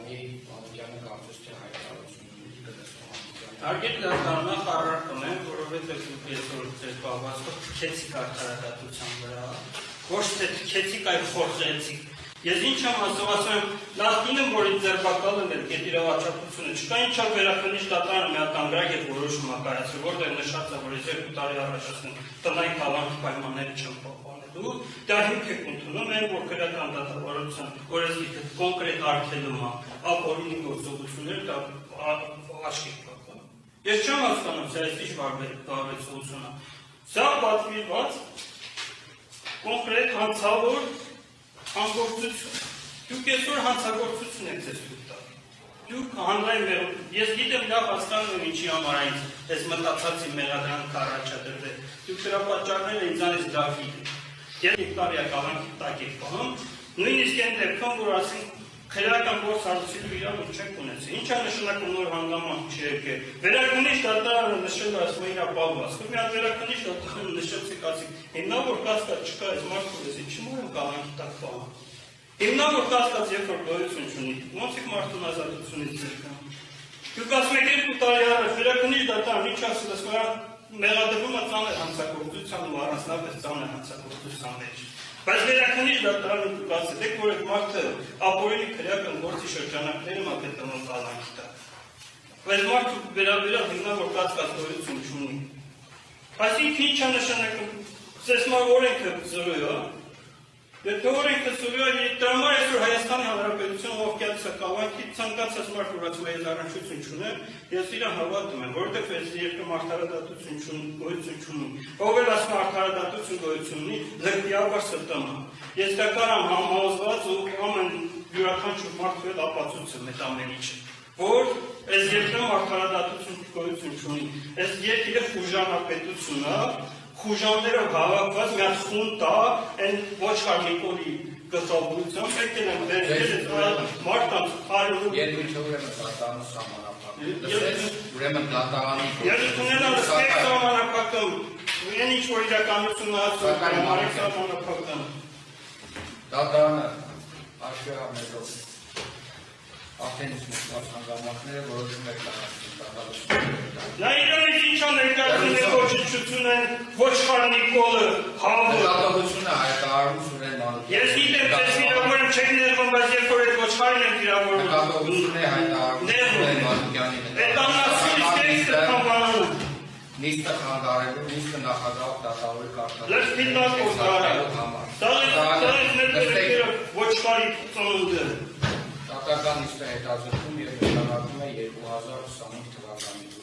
Վահի Մանուկյանը կարծես թե հայտարարություն Արգետ լրատվարնախ առարկում եմ, որովհետև այսօր ձեր պահվածքով քեցիկ արդարադատության վրա, ոչ թե քեցիկ այլ խորժեցիկ։ Ես ինչ եմ ասում եմ, նախկին եմ, որ ինձ ձերբակալել էր գետիրավաճառությունը, չկա ինչա վերաբնիչ դատարանը միականգրակ եւ որոշում ակայացրել, որտեղ նշած է, որ ես 2 տարի առաջ ասում տնային талանքի պայմանները չեմ պահպանելու, դա հիմք եք ընդունում են, որ քրեական դատավարության օրենսգիրքը կոնկրետ արգելում է, ապօրինի գործողությունները դա աչքի կապում։ Ես չեմ հասկանում, սա ինչ վարվեցություն է։ Սա պատվիրված կոնկրետ հանցավոր հանգործություն։ Դուք այսօր հանցագործություն եք ձեզ դուք տալ։ Դուք հանրային ես գիտեմ լավ հասկանում եմ ինչի համար այն այս մտածածի մեղադրանքը առաջադրվել։ Դուք դրա պատճառները ինձանից լավ գիտեք։ Ես 5 տարի կալանքի տակ եք պահում, նույնիսկ այն դեպքում, որ ասենք քրեական գործ հարցելու իրավունք չեք ունեցել։ Ինչ է նշանակում նոր հանգամանք չեկել։ Վերակնիչ դատարանը նշել է ասում իր ապահովված։ Մի հատ վերակնիչ դատարանը նշեցիք ասիկ, հիմնա որ կասկած չկա, այս մարդու ես ինչի՞ մոռ եմ կալանքի տակ պահում։ Հիմնա որ կասկած երբ որ գոյություն չունի, ոնց եք մարդուն ազատությունից ձերկանում։ Դուք ասում եք 2 տարի առաջ վերակնիչ դատարան ինչ ասել ես, որ մեղադրվում է ծանր հանցագործության ու առանձնապես ծանր հանցագործության մեջ։ Բայց վերակնիչ դատարանը դուք ասել եք, որ այդ մարդը ապօրինի քրեական գործի շրջանակներում է գտնվում կալանքի տակ։ Բայց մարդու վերաբերյալ հիմնավոր կասկած գոյություն չունի։ Այսինքն ինչ է նշանակում, ծեսմար օրենքը զրույ է, եթե օրենքը զրույ է, դրա համար այսօր Հայաստանի Հանրապետությունը ովքեր կալանքի ցանկացած մարդ ուրացում է առնչություն չունեմ, ես իրան հավատում եմ, որովհետև այս երկրում արդարադատություն չունի, գոյություն չունի։ Ով էլ ասում արդարադատություն գոյություն ունի, զրկիաբար ստում է։ Ես դա կարամ համոզված ու ամեն յուրաքանչյուր մարդու հետ ապացուցեմ այդ ամեն ինչը, որ այս երկրում արդարադատություն գոյություն չունի։ Այս երկիրը խուժանապետություն է, խուժաններով հավաքված մի հատ խունտ է, այն ոչխար Նիկոլի գլխավորությամբ եկել են վերել մարդկանց հարյուրը։ Երկու ուրեմն դատարանը սահմանափակում։ Ուրեմն դատարանի Ես ունենալ սպեք սահմանափակում, այն ինչ որ իրականությունն ասում է, մարեք սահմանափակում։ Դատարանը աշխարհ ամենով Արդեն իսմուտված հանգամանքները որոշում եք դատարանություն։ Նա իրենից ինչ է ներկայացնում է ոչնչություն են, ոչխար Նիկոլը, հավը։ Դատողությունը հայտարարում Սուրեն Մանուկյանը։ Ես գիտեմ, ձեզ վիրավորում չեք ներվում, բայց երբ որ այդ ոչխարին եմ վիրավորում։ Դատողությունը հայտարարում Սուրեն Մանուկյանի հետ։ Այդ անասիրից տեքստը խանվանում։ Նիստը խանգարելու, նիստը նախագահ դատավորի կարգավորելու։ Լսպին դատող դարը։ Դա ոչխարի ծնունդը։ Դատական նիստը հետաձգվում և նշանակվում է 2025 թվականի